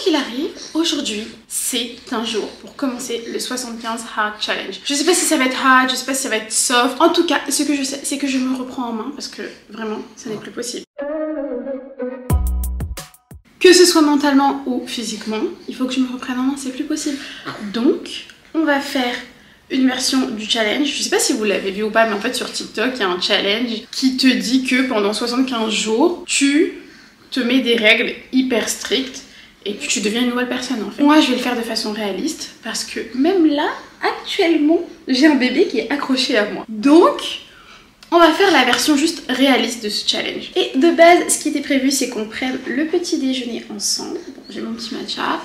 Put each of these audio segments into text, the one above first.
qu'il arrive, aujourd'hui, c'est un jour pour commencer le 75 Hard Challenge. Je sais pas si ça va être hard, je sais pas si ça va être soft. En tout cas, ce que je sais, c'est que je me reprends en main parce que vraiment, ça n'est plus possible. Que ce soit mentalement ou physiquement, il faut que je me reprenne en main, c'est plus possible. Donc, on va faire une version du challenge. Je sais pas si vous l'avez vu ou pas, mais en fait sur TikTok, il y a un challenge qui te dit que pendant 75 jours, tu te mets des règles hyper strictes et que tu deviens une nouvelle personne en fait. Moi, je vais le faire de façon réaliste parce que même là, actuellement, j'ai un bébé qui est accroché à moi. Donc, on va faire la version juste réaliste de ce challenge. Et de base, ce qui était prévu, c'est qu'on prenne le petit déjeuner ensemble. Bon, j'ai mon petit matcha.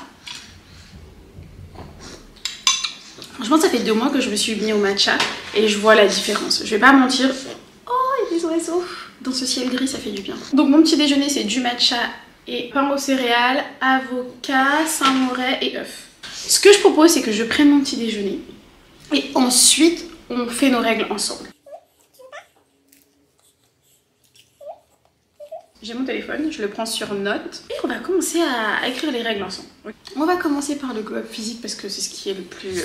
Franchement, ça fait 2 mois que je me suis mis au matcha et je vois la différence. Je vais pas mentir. Oh, il y a des oiseaux. Dans ce ciel gris, ça fait du bien. Donc mon petit déjeuner, c'est du matcha et pain aux céréales, avocat, samouraï et œufs. Ce que je propose, c'est que je prenne mon petit déjeuner et ensuite, on fait nos règles ensemble. J'ai mon téléphone, je le prends sur note et on va commencer à écrire les règles ensemble. On va commencer par le globe physique parce que c'est ce qui est le plus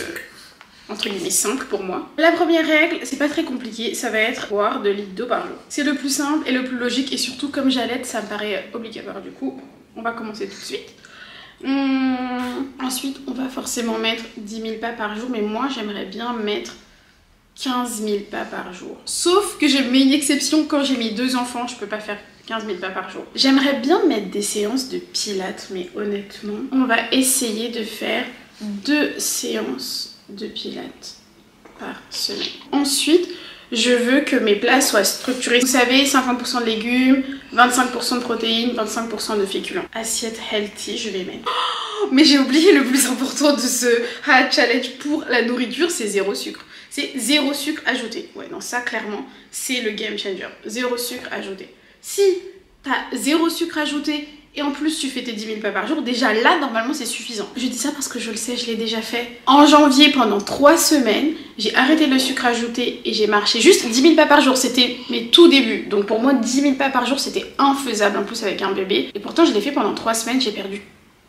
entre guillemets simple pour moi. La première règle, c'est pas très compliqué, ça va être boire 2 litres d'eau par jour. C'est le plus simple et le plus logique et surtout comme j'allaite, ça me paraît obligatoire. Du coup, on va commencer tout de suite. Ensuite, on va forcément mettre 10 000 pas par jour, mais moi j'aimerais bien mettre 15 000 pas par jour. Sauf que j'ai mis une exception quand j'ai mis 2 enfants, je peux pas faire 15 000 pas par jour. J'aimerais bien mettre des séances de pilates, mais honnêtement, on va essayer de faire 2 séances de pilates par semaine. Ensuite, je veux que mes plats soient structurés. Vous savez, 50% de légumes, 25% de protéines, 25% de féculents. Assiette healthy, je vais mettre. Oh, mais j'ai oublié le plus important de ce hard challenge pour la nourriture, c'est 0 sucre. C'est 0 sucre ajouté. Ouais, non, ça clairement, c'est le game changer. 0 sucre ajouté. Si t'as 0 sucre ajouté et en plus tu fais tes 10 000 pas par jour, déjà là normalement c'est suffisant. Je dis ça parce que je le sais, je l'ai déjà fait. En janvier pendant 3 semaines, j'ai arrêté le sucre ajouté et j'ai marché juste 10 000 pas par jour. C'était mes tout débuts. Donc pour moi 10 000 pas par jour c'était infaisable en plus avec un bébé. Et pourtant je l'ai fait pendant 3 semaines, j'ai perdu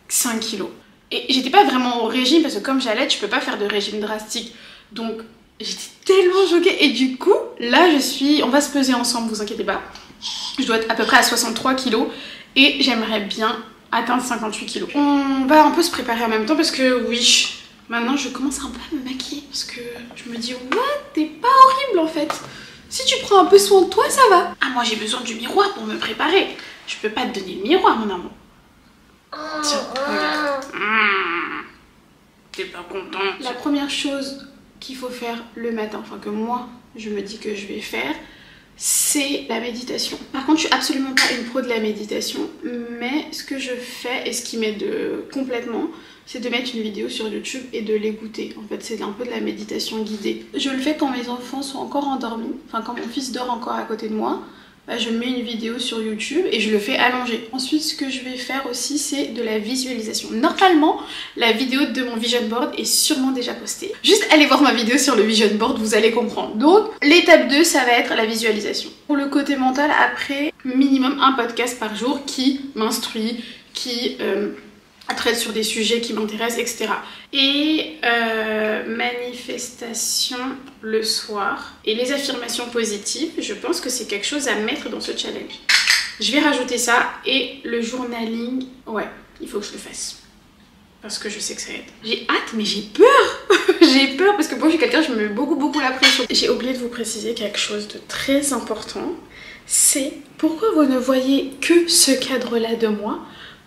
5 kilos. Et j'étais pas vraiment au régime parce que comme j'allaite, je peux pas faire de régime drastique. Donc j'étais tellement choquée et du coup là on va se peser ensemble, vous inquiétez pas. Je dois être à peu près à 63 kilos et j'aimerais bien atteindre 58 kilos. On va un peu se préparer en même temps parce que oui, maintenant je commence un peu à me maquiller parce que je me dis what, t'es pas horrible en fait. Si tu prends un peu soin de toi, ça va. Ah, moi j'ai besoin du miroir pour me préparer. Je peux pas te donner le miroir mon amour. Tiens, regarde. T'es pas content. La première chose qu'il faut faire le matin, enfin que moi je me dis que je vais faire, c'est la méditation. Par contre, je suis absolument pas une pro de la méditation, mais ce que je fais et ce qui m'aide complètement, c'est de mettre une vidéo sur YouTube et de l'écouter. En fait, c'est un peu de la méditation guidée. Je le fais quand mes enfants sont encore endormis, enfin quand mon fils dort encore à côté de moi. Je mets une vidéo sur YouTube et je le fais allonger. Ensuite, ce que je vais faire aussi, c'est de la visualisation. Normalement, la vidéo de mon vision board est sûrement déjà postée. Juste allez voir ma vidéo sur le vision board, vous allez comprendre. Donc, l'étape 2, ça va être la visualisation. Pour le côté mental, après, minimum un podcast par jour qui m'instruit, qui traite sur des sujets qui m'intéressent, etc. Et manifestation le soir. Et les affirmations positives, je pense que c'est quelque chose à mettre dans ce challenge. Je vais rajouter ça et le journaling, ouais, il faut que je le fasse. Parce que je sais que ça aide. J'ai hâte, mais j'ai peur. J'ai peur parce que moi, je suis quelqu'un, je me mets beaucoup la pression. J'ai oublié de vous préciser quelque chose de très important. C'est pourquoi vous ne voyez que ce cadre-là de moi.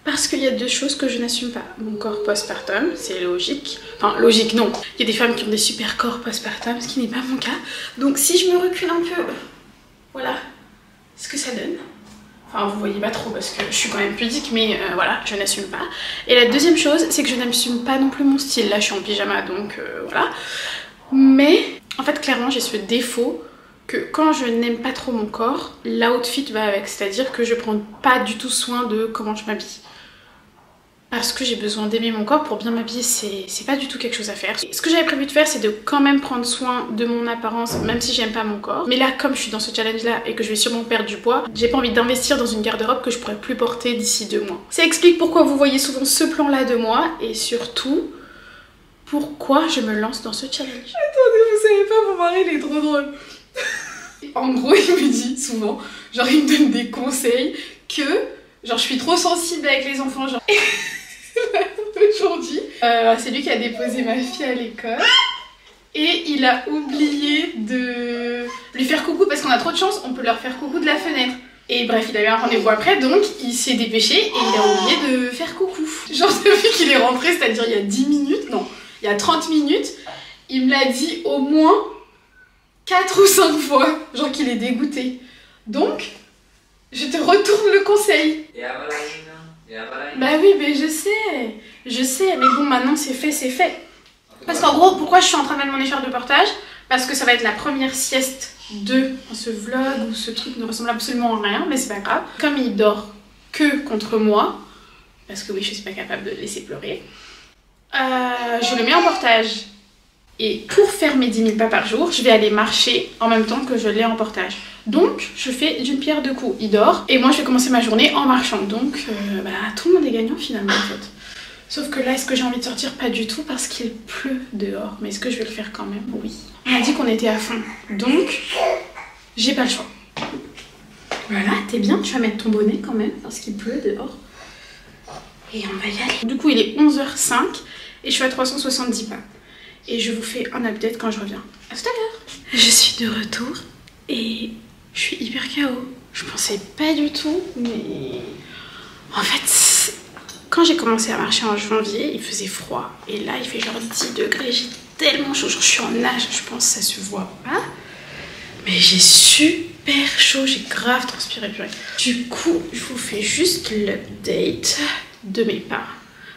Parce qu'il y a 2 choses que je n'assume pas. Mon corps postpartum, c'est logique. Enfin, logique, non. Il y a des femmes qui ont des super corps postpartum, ce qui n'est pas mon cas. Donc si je me recule un peu, voilà ce que ça donne. Enfin, vous voyez pas trop parce que je suis quand même pudique, mais voilà, je n'assume pas. Et la deuxième chose, c'est que je n'assume pas non plus mon style. Là, je suis en pyjama, donc voilà. Mais, en fait, clairement, j'ai ce défaut que quand je n'aime pas trop mon corps, l'outfit va avec. C'est-à-dire que je prends pas du tout soin de comment je m'habille. parce que j'ai besoin d'aimer mon corps. Pour bien m'habiller, c'est pas du tout quelque chose à faire. Et ce que j'avais prévu de faire, c'est de quand même prendre soin de mon apparence, même si j'aime pas mon corps. Mais là, comme je suis dans ce challenge là et que je vais sûrement perdre du poids, j'ai pas envie d'investir dans une garde-robe que je pourrais plus porter d'ici 2 mois. Ça explique pourquoi vous voyez souvent ce plan là de moi, et surtout pourquoi je me lance dans ce challenge. Attendez, vous savez pas, mon mari il est trop drôle. En gros, il me dit souvent, genre il me donne des conseils que, genre je suis trop sensible avec les enfants, genre... Aujourd'hui, c'est lui qui a déposé ma fille à l'école et il a oublié de lui faire coucou parce qu'on a trop de chance, on peut leur faire coucou de la fenêtre. Et bref, il a eu un rendez-vous après, donc il s'est dépêché et il a oublié de faire coucou. Genre depuis qu'il est rentré, c'est-à-dire il y a 10 minutes, non, il y a 30 minutes, il me l'a dit au moins 4 ou 5 fois, genre qu'il est dégoûté. Donc, je te retourne le conseil. Bah oui, mais je sais, mais bon, maintenant c'est fait, c'est fait. Parce qu'en gros, pourquoi je suis en train de mettre mon écharpe de portage? Parce que ça va être la première sieste de ce vlog où ce truc ne ressemble absolument à rien, mais c'est pas grave. Comme il dort que contre moi, parce que oui, je suis pas capable de le laisser pleurer, je le mets en portage. Et pour faire mes 10 000 pas par jour, je vais aller marcher en même temps que je l'ai en portage. Donc, je fais d'une pierre deux coups. Il dort et moi, je vais commencer ma journée en marchant. Donc, tout le monde est gagnant finalement en fait. Sauf que là, est-ce que j'ai envie de sortir? Pas du tout parce qu'il pleut dehors. Mais est-ce que je vais le faire quand même? Oui. On a dit qu'on était à fond. Donc, j'ai pas le choix. Voilà, t'es bien, tu vas mettre ton bonnet quand même parce qu'il pleut dehors. Et on va y aller. Du coup, il est 11h05 et je suis à 370 pas. Et je vous fais un update quand je reviens. À tout à l'heure. Je suis de retour et je suis hyper KO. Je pensais pas du tout, mais en fait, quand j'ai commencé à marcher en janvier, il faisait froid. Et là, il fait genre 10 degrés. J'ai tellement chaud. Genre, je suis en nage, je pense que ça se voit pas. Mais j'ai super chaud. J'ai grave transpiré. Du coup, je vous fais juste l'update de mes pas.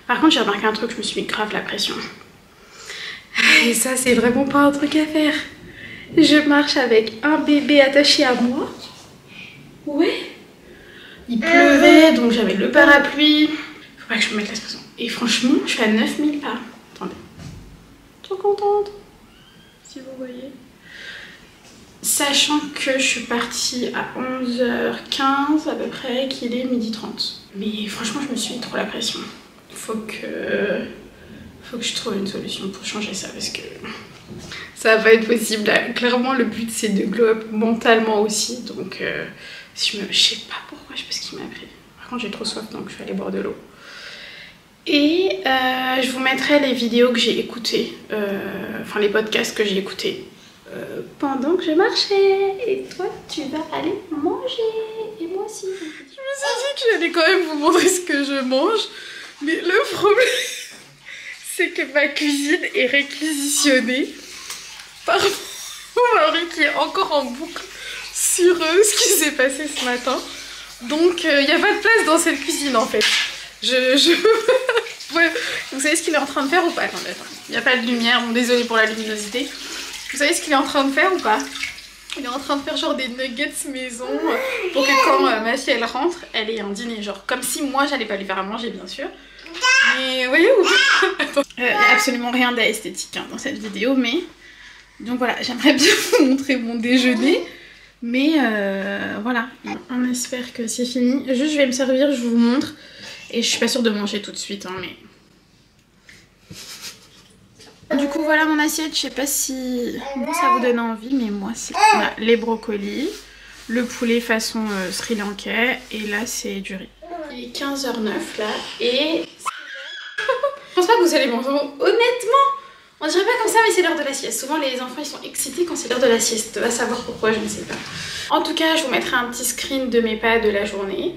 Par contre, j'ai remarqué un truc, je me suis mis grave la pression. Et ça, c'est vraiment pas un truc à faire. Je marche avec un bébé attaché à moi. Ouais. Il pleuvait, donc j'avais le parapluie. Faut pas que je me mette l'expression. Et franchement, je suis à 9000 pas. Attendez. Trop contente. Si vous voyez. Sachant que je suis partie à 11h15 à peu près, qu'il est 12h30. Mais franchement, je me suis mis trop la pression. Faut que je trouve une solution pour changer ça parce que ça va pas être possible. Là, clairement, le but c'est de glow up mentalement aussi. Donc, je sais pas pourquoi, je sais pas ce qui m'a pris. Par contre, j'ai trop soif donc je vais aller boire de l'eau. Et je vous mettrai les vidéos que j'ai écoutées, enfin les podcasts que j'ai écoutés pendant que je marchais. Et toi, tu vas aller manger. Et moi aussi. Je me suis dit que j'allais quand même vous montrer ce que je mange. Mais le problème, c'est que ma cuisine est réquisitionnée par mon mari qui est encore en boucle sur ce qui s'est passé ce matin. Donc il n'y a pas de place dans cette cuisine en fait. Ouais, vous savez ce qu'il est en train de faire ou pas? Attendez, il n'y a pas de lumière, bon désolé pour la luminosité. Vous savez ce qu'il est en train de faire ou pas? Il est en train de faire genre des nuggets maison pour que quand ma fille elle rentre, elle ait un dîner. Genre comme si moi j'allais pas lui faire à manger bien sûr. Mais voyez où il n'y a absolument rien d'esthétique dans cette vidéo, mais donc voilà, j'aimerais bien vous montrer mon déjeuner, mais voilà, on espère que c'est fini. Juste je vais me servir, je vous montre, et je suis pas sûre de manger tout de suite, hein, mais... Du coup voilà mon assiette, je sais pas si bon, ça vous donne envie, mais moi c'est les brocolis, le poulet façon sri lankais, et là c'est du riz. Il est 15h09 là, et... Je pense pas que vous allez m'entendre, honnêtement. On dirait pas comme ça, mais c'est l'heure de la sieste. Souvent les enfants ils sont excités quand c'est l'heure de la sieste. Va savoir pourquoi, je ne sais pas. En tout cas, je vous mettrai un petit screen de mes pas de la journée.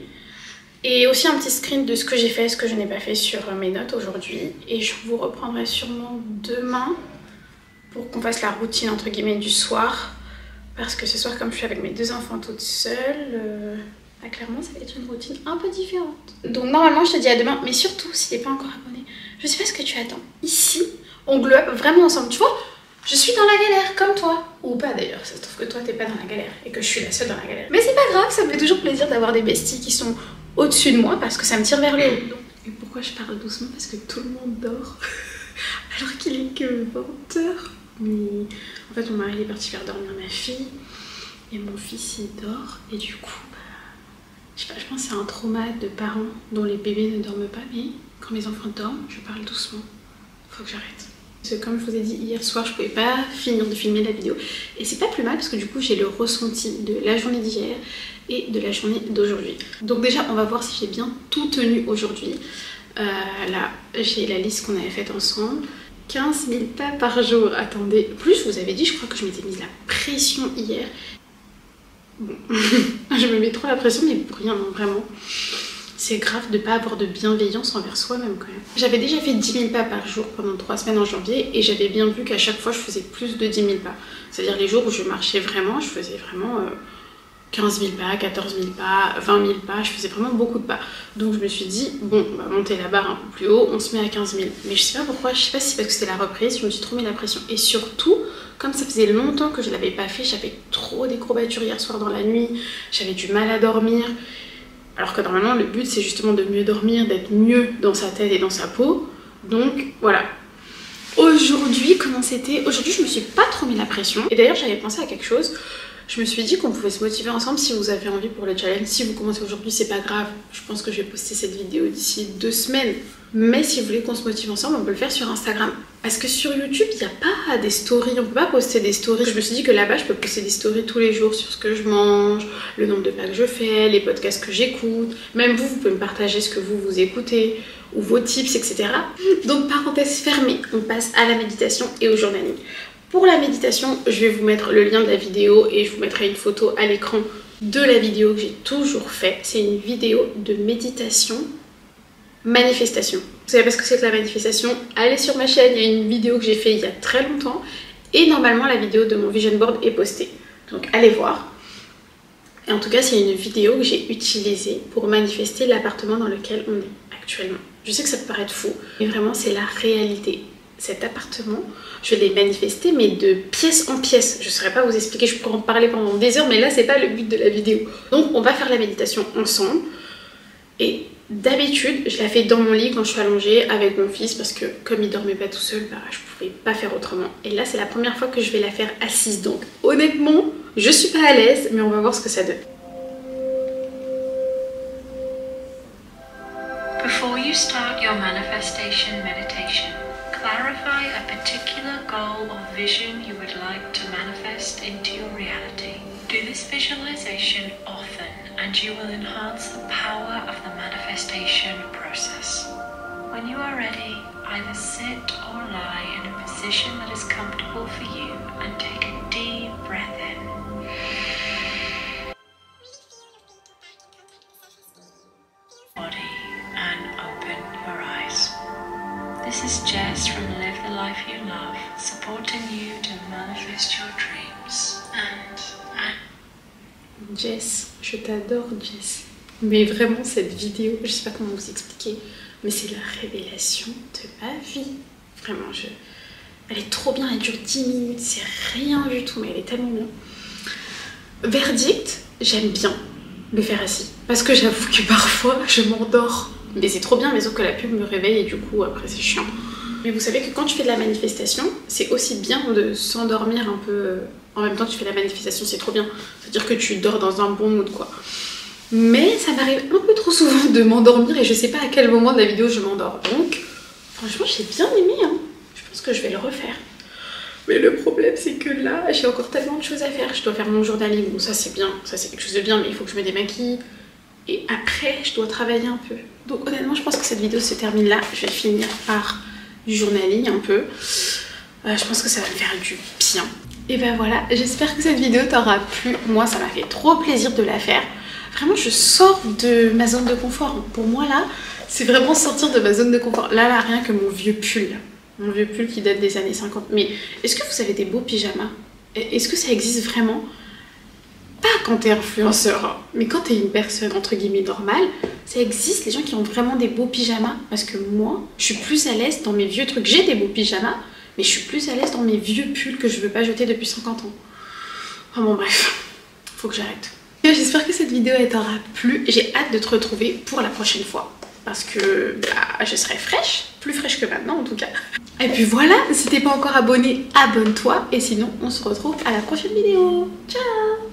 Et aussi un petit screen de ce que j'ai fait, ce que je n'ai pas fait sur mes notes aujourd'hui. Et je vous reprendrai sûrement demain pour qu'on fasse la routine entre guillemets du soir. Parce que ce soir, comme je suis avec mes 2 enfants toutes seules, clairement ça va être une routine un peu différente. Donc normalement je te dis à demain, mais surtout si t'es pas encore abonné, je sais pas ce que tu attends. Ici, on glow up vraiment ensemble, tu vois. Je suis dans la galère comme toi. Ou pas d'ailleurs, ça se trouve que toi t'es pas dans la galère et que je suis la seule dans la galère. Mais c'est pas grave, ça me fait toujours plaisir d'avoir des besties qui sont au-dessus de moi parce que ça me tire vers le haut. Donc, et pour pourquoi je parle doucement, parce que tout le monde dort alors qu'il est que 20 h. Mais en fait mon mari est parti faire dormir ma fille et mon fils il dort et du coup je sais pas, je pense que c'est un trauma de parents dont les bébés ne dorment pas, mais quand mes enfants dorment je parle doucement, faut que j'arrête. Parce que comme je vous ai dit hier soir, je pouvais pas finir de filmer la vidéo et c'est pas plus mal parce que du coup j'ai le ressenti de la journée d'hier et de la journée d'aujourd'hui. Donc déjà on va voir si j'ai bien tout tenu aujourd'hui. Là j'ai la liste qu'on avait faite ensemble. 15 000 pas par jour. Attendez, plus je vous avais dit, je crois que je m'étais mise la pression hier. Bon, je me mets trop la pression mais pour rien, non, vraiment. C'est grave de ne pas avoir de bienveillance envers soi-même quand même. J'avais déjà fait 10 000 pas par jour pendant 3 semaines en janvier et j'avais bien vu qu'à chaque fois je faisais plus de 10 000 pas. C'est-à-dire les jours où je marchais vraiment, je faisais vraiment 15 000 pas, 14 000 pas, 20 000 pas, je faisais vraiment beaucoup de pas. Donc je me suis dit, bon, on va monter la barre un peu plus haut, on se met à 15 000. Mais je sais pas pourquoi, je sais pas si c'est parce que c'était la reprise, je me suis trop mis la pression. Et surtout, comme ça faisait longtemps que je l'avais pas fait, j'avais trop des courbatures hier soir dans la nuit, j'avais du mal à dormir. Alors que normalement le but c'est justement de mieux dormir, d'être mieux dans sa tête et dans sa peau. Donc voilà. Aujourd'hui, comment c'était? Aujourd'hui je me suis pas trop mis la pression. Et d'ailleurs j'avais pensé à quelque chose. Je me suis dit qu'on pouvait se motiver ensemble si vous avez envie pour le challenge. Si vous commencez aujourd'hui, c'est pas grave. Je pense que je vais poster cette vidéo d'ici 2 semaines. Mais si vous voulez qu'on se motive ensemble, on peut le faire sur Instagram. Parce que sur YouTube, il n'y a pas des stories. On peut pas poster des stories. Je me suis dit que là-bas, je peux poster des stories tous les jours sur ce que je mange, le nombre de pas que je fais, les podcasts que j'écoute. Même vous, vous pouvez me partager ce que vous écoutez ou vos tips, etc. Donc, parenthèse fermée, on passe à la méditation et au journaling. Pour la méditation, je vais vous mettre le lien de la vidéo et je vous mettrai une photo à l'écran de la vidéo que j'ai toujours fait. C'est une vidéo de méditation, manifestation. Vous savez pas ce que c'est que la manifestation? Allez sur ma chaîne, il y a une vidéo que j'ai fait il y a très longtemps et normalement la vidéo de mon vision board est postée. Donc allez voir. Et en tout cas, c'est une vidéo que j'ai utilisée pour manifester l'appartement dans lequel on est actuellement. Je sais que ça peut paraître fou, mais vraiment c'est la réalité. Cet appartement, je l'ai manifesté mais de pièce en pièce. Je ne saurais pas vous expliquer, je pourrais en parler pendant des heures, mais là c'est pas le but de la vidéo. Donc on va faire la méditation ensemble. Et d'habitude, je la fais dans mon lit quand je suis allongée avec mon fils parce que comme il dormait pas tout seul, bah, je pouvais pas faire autrement. Et là c'est la première fois que je vais la faire assise. Donc honnêtement, je suis pas à l'aise, mais on va voir ce que ça donne. Before you start your manifestation meditation, clarify a particular goal or vision you would like to manifest into your reality. Do this visualization often and you will enhance the power of the manifestation process. When you are ready, either sit or lie in a position that is comfortable for you and take a deep breath in. Body and open your eyes. This is Jess from Live the Life You Love, supporting you to manifest your dreams. Jess, je t'adore Jess. Mais vraiment cette vidéo, je sais pas comment vous expliquer, mais c'est la révélation de ma vie. Vraiment, elle est trop bien, elle dure 10 minutes, c'est rien du tout, mais elle est tellement bien. Verdict, j'aime bien le faire assis. Parce que j'avoue que parfois je m'endors. Mais c'est trop bien, mais sauf que la pub me réveille et du coup après c'est chiant. Mais vous savez que quand tu fais de la manifestation, c'est aussi bien de s'endormir un peu en même temps que tu fais la manifestation, c'est trop bien. C'est-à-dire que tu dors dans un bon mood quoi. Mais ça m'arrive un peu trop souvent de m'endormir et je sais pas à quel moment de la vidéo je m'endors. Donc franchement j'ai bien aimé hein. Je pense que je vais le refaire. Mais le problème c'est que là j'ai encore tellement de choses à faire. Je dois faire mon journaling, bon ça c'est bien, ça c'est quelque chose de bien, mais il faut que je me démaquille. Et après je dois travailler un peu. Donc honnêtement je pense que cette vidéo se termine là. Je vais finir par du journaling un peu. Je pense que ça va me faire du bien. Et ben voilà, j'espère que cette vidéo t'aura plu. Moi ça m'a fait trop plaisir de la faire. Vraiment je sors de ma zone de confort. Pour moi là, c'est vraiment sortir de ma zone de confort. Là rien que mon vieux pull. Mon vieux pull qui date des années 50. Mais est-ce que vous avez des beaux pyjamas? Est-ce que ça existe vraiment? Pas quand t'es influenceur, hein, mais quand t'es une personne entre guillemets normale, ça existe les gens qui ont vraiment des beaux pyjamas. Parce que moi, je suis plus à l'aise dans mes vieux trucs. J'ai des beaux pyjamas, mais je suis plus à l'aise dans mes vieux pulls que je veux pas jeter depuis 50 ans. Enfin bon bref, faut que j'arrête. J'espère que cette vidéo t'aura plu. J'ai hâte de te retrouver pour la prochaine fois. parce que bah, je serai fraîche, plus fraîche que maintenant en tout cas. Et puis voilà, si t'es pas encore abonné, abonne-toi et sinon on se retrouve à la prochaine vidéo. Ciao!